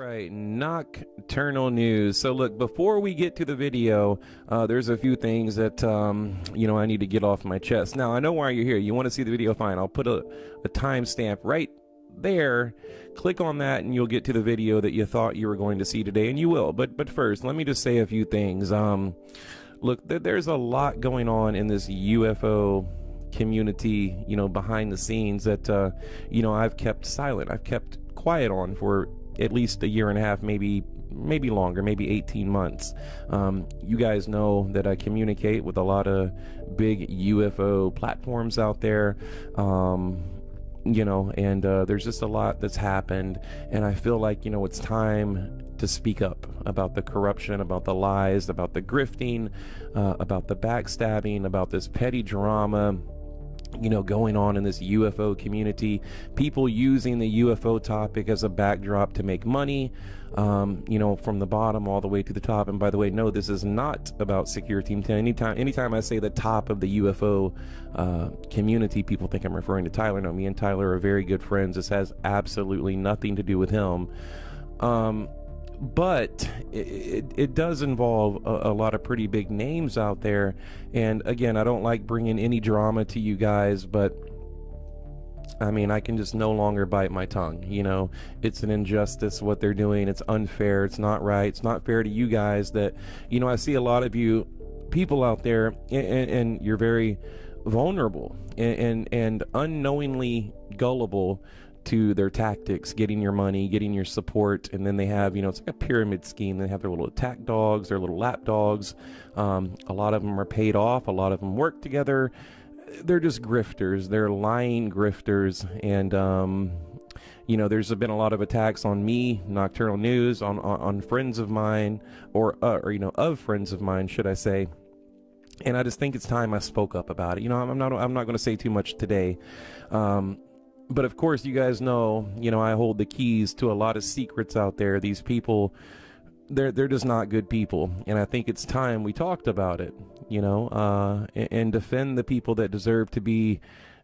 right, nocturnal news. So look, before we get to the video, there's a few things that I need to get off my chest. Now, I know why you're here. You want to see the video? Fine. I'll put a timestamp right there. Click on that and you'll get to the video that you thought you were going to see today, and you will. But first, let me just say a few things. Look, there's a lot going on in this UFO community, behind the scenes that I've kept silent. I've kept quiet on for at least a year and a half, maybe longer, maybe 18 months. You guys know that I communicate with a lot of big UFO platforms out there, and there's just a lot that's happened, and I feel like it's time to speak up about the corruption, about the lies, about the grifting, about the backstabbing, about this petty drama going on in this UFO community, people using the UFO topic as a backdrop to make money, from the bottom all the way to the top. And by the way, no, this is not about Secure Team 10. Anytime I say the top of the UFO community, people think I'm referring to Tyler. No, me and Tyler are very good friends. This has absolutely nothing to do with him. But it does involve a lot of pretty big names out there. And again, I don't like bringing any drama to you guys, but I mean, I can just no longer bite my tongue. It's an injustice what they're doing. It's unfair. It's not right. It's not fair to you guys that, I see a lot of you people out there and you're very vulnerable and unknowingly gullible to their tactics, getting your money, getting your support. And then they have, it's like a pyramid scheme. They have their little attack dogs, their little lap dogs. A lot of them are paid off. A lot of them work together. They're just grifters. They're lying grifters. And, there's been a lot of attacks on me, Nocturnal News, on friends of mine, or of friends of mine, should I say. And I just think it's time I spoke up about it. I'm not going to say too much today. But of course, you guys know, I hold the keys to a lot of secrets out there. These people, they're just not good people. And I think it's time we talked about it, and defend the people that deserve to be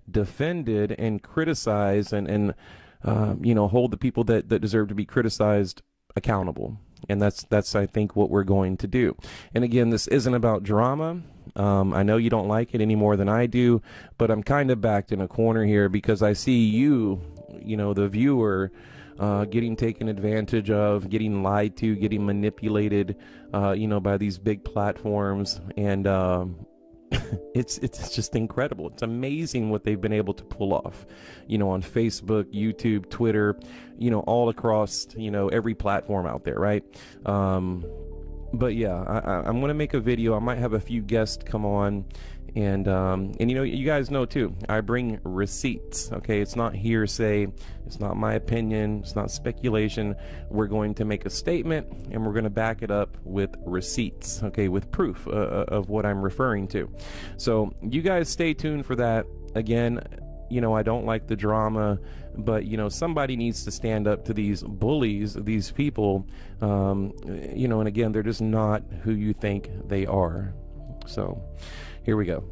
defended and criticized, and hold the people that deserve to be criticized accountable. And that's I think what we're going to do. And again, this isn't about drama. I know you don't like it any more than I do, but I'm kind of backed in a corner here because I see you, the viewer, getting taken advantage of, getting lied to, getting manipulated, by these big platforms. And it's just incredible. It's amazing what they've been able to pull off, on Facebook, YouTube, Twitter, all across, every platform out there, right? But yeah, I'm going to make a video. I might have a few guests come on, and you guys know too, I bring receipts. Okay, it's not hearsay, it's not my opinion, it's not speculation. We're going to make a statement and we're going to back it up with receipts, okay, with proof of what I'm referring to. So you guys stay tuned for that. Again, I don't like the drama, but somebody needs to stand up to these bullies, these people, and again, they're just not who you think they are. So here we go.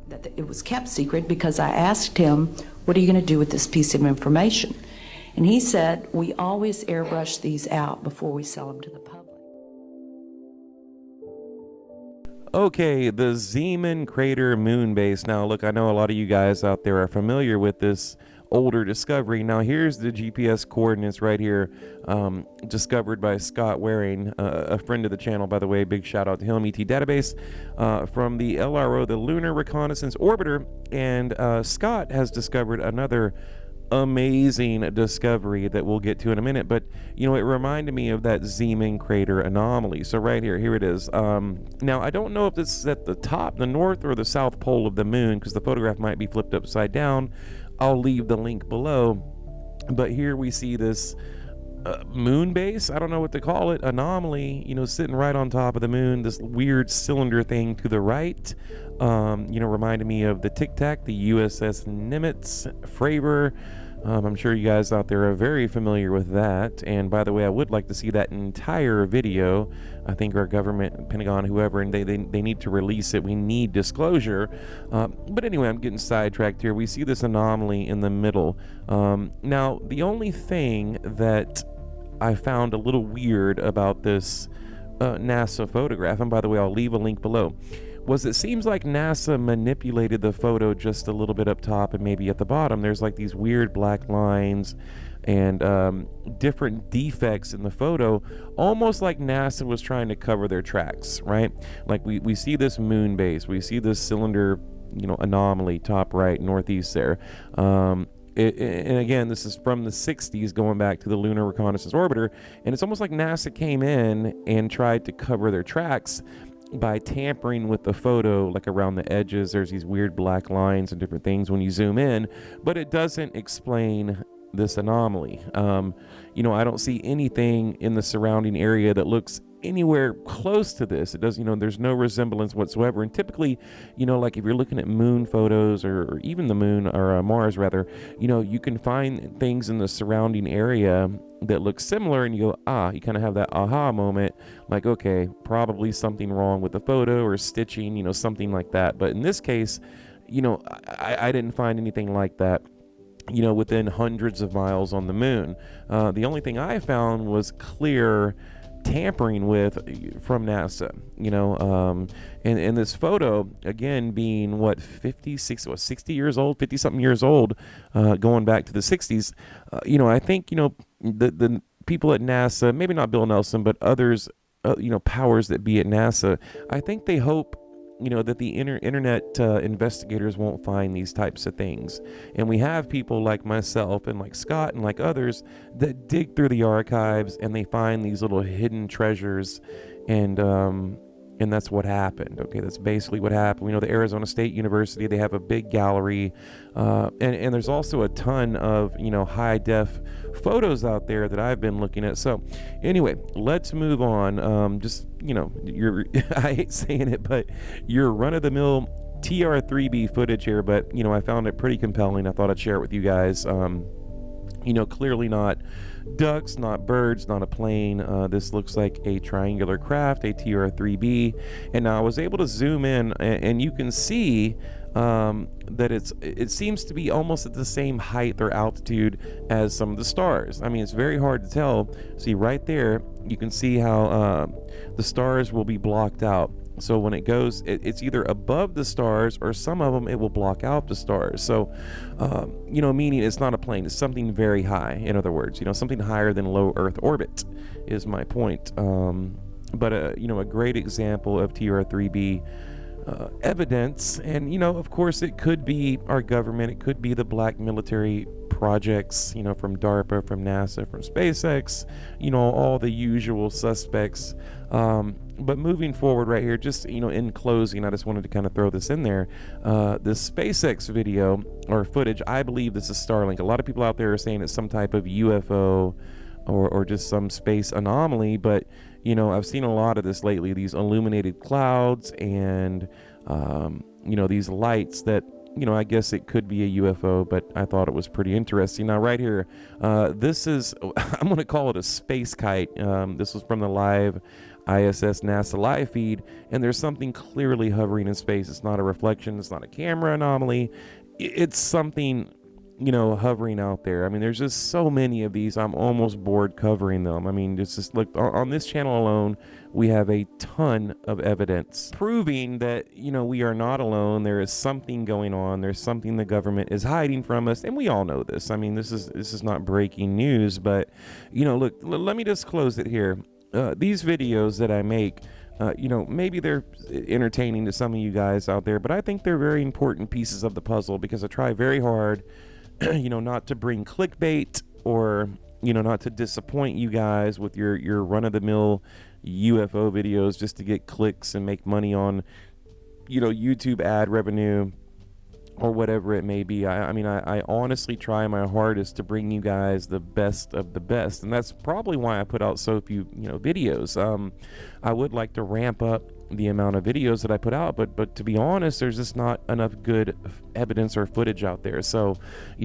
That it was kept secret because I asked him, what are you going to do with this piece of information? And he said, we always airbrush these out before we sell them to the public. Okay, the Zeeman Crater moon base. Now, look, I know a lot of you guys out there are familiar with this older discovery. Now, here's the GPS coordinates right here, discovered by Scott Waring, a friend of the channel, by the way. Big shout out to him, ET Database, from the LRO, the Lunar Reconnaissance Orbiter. And Scott has discovered another amazing discovery that we'll get to in a minute, but it reminded me of that Zeeman crater anomaly. So right here it is. Now I don't know if this is at the top, the north or the south pole of the moon, because the photograph might be flipped upside down. I'll leave the link below, but here we see this moon base, I don't know what to call it, anomaly, sitting right on top of the moon, this weird cylinder thing to the right, reminded me of the Tic Tac, the USS Nimitz, Fravor, I'm sure you guys out there are very familiar with that. And by the way, I would like to see that entire video. I think our government, Pentagon, whoever, and they need to release it. We need disclosure. But anyway, I'm getting sidetracked here. We see this anomaly in the middle. Now, the only thing that I found a little weird about this NASA photograph, and by the way, I'll leave a link below, was it seems like NASA manipulated the photo just a little bit up top and maybe at the bottom. There's like these weird black lines and different defects in the photo, almost like NASA was trying to cover their tracks, right? Like we see this moon base, we see this cylinder, anomaly top right northeast there. And again, this is from the 60s going back to the Lunar Reconnaissance Orbiter, and it's almost like NASA came in and tried to cover their tracks by tampering with the photo, like around the edges. There's these weird black lines and different things when you zoom in, but it doesn't explain this anomaly. I don't see anything in the surrounding area that looks anywhere close to this. It does, there's no resemblance whatsoever. And typically, like if you're looking at moon photos or even the moon or Mars rather, you can find things in the surrounding area that look similar, and you go, you kind of have that aha moment, like, okay, probably something wrong with the photo or stitching, something like that. But in this case, I didn't find anything like that, within hundreds of miles on the moon. The only thing I found was clear tampering with from NASA, and this photo, again, being 60 years old, 50 something years old, going back to the 60s. I think, the people at NASA, maybe not Bill Nelson, but others, powers that be at NASA, I think they hope, that the internet investigators won't find these types of things. And we have people like myself and like Scott and like others that dig through the archives and they find these little hidden treasures, and that's what happened. Okay, that's basically what happened. We know the Arizona State University, they have a big gallery, and there's also a ton of, high def photos out there that I've been looking at. So anyway, let's move on. I hate saying it, but your run-of-the-mill TR-3B footage here, but, I found it pretty compelling. I thought I'd share it with you guys. Clearly not ducks, not birds, not a plane. This looks like a triangular craft, a TR-3B. And now I was able to zoom in, and you can see that it seems to be almost at the same height or altitude as some of the stars. I mean, it's very hard to tell. See right there, you can see how the stars will be blocked out. So when it goes, it's either above the stars, or some of them it will block out the stars. So, meaning it's not a plane, it's something very high. In other words, something higher than low Earth orbit is my point. But a great example of TR-3B evidence. And, of course, it could be our government, it could be the black military projects, from DARPA, from NASA, from SpaceX, all the usual suspects. But moving forward right here, just, in closing, I just wanted to kind of throw this in there. This SpaceX video or footage, I believe this is Starlink. A lot of people out there are saying it's some type of UFO or just some space anomaly, but, I've seen a lot of this lately, these illuminated clouds and, these lights that, I guess it could be a UFO, but I thought it was pretty interesting. Now, right here, this is, I'm going to call it a space kite. This was from the live ISS NASA live feed, and there's something clearly hovering in space. It's not a reflection. It's not a camera anomaly. It's something, hovering out there. I mean, there's just so many of these. I'm almost bored covering them. I mean, it's just look on this channel alone, we have a ton of evidence proving that, we are not alone. There is something going on. There's something the government is hiding from us, and we all know this. I mean, this is not breaking news, but, look, let me just close it here. These videos that I make, maybe they're entertaining to some of you guys out there, but I think they're very important pieces of the puzzle, because I try very hard, not to bring clickbait or, not to disappoint you guys with your run-of-the-mill UFO videos just to get clicks and make money on, YouTube ad revenue or whatever it may be. I mean, I honestly try my hardest to bring you guys the best of the best, and that's probably why I put out so few, videos. I would like to ramp up the amount of videos that I put out, but to be honest, there's just not enough good evidence or footage out there. So,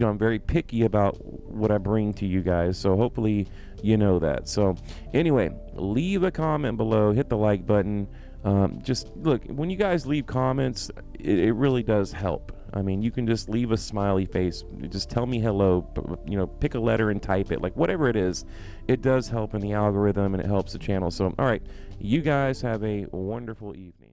I'm very picky about what I bring to you guys. So hopefully you know that. So anyway, leave a comment below, hit the like button. Just look, when you guys leave comments, it really does help. I mean, you can just leave a smiley face, just tell me hello, pick a letter and type it, like whatever it is. It does help in the algorithm and it helps the channel. So, all right, you guys have a wonderful evening.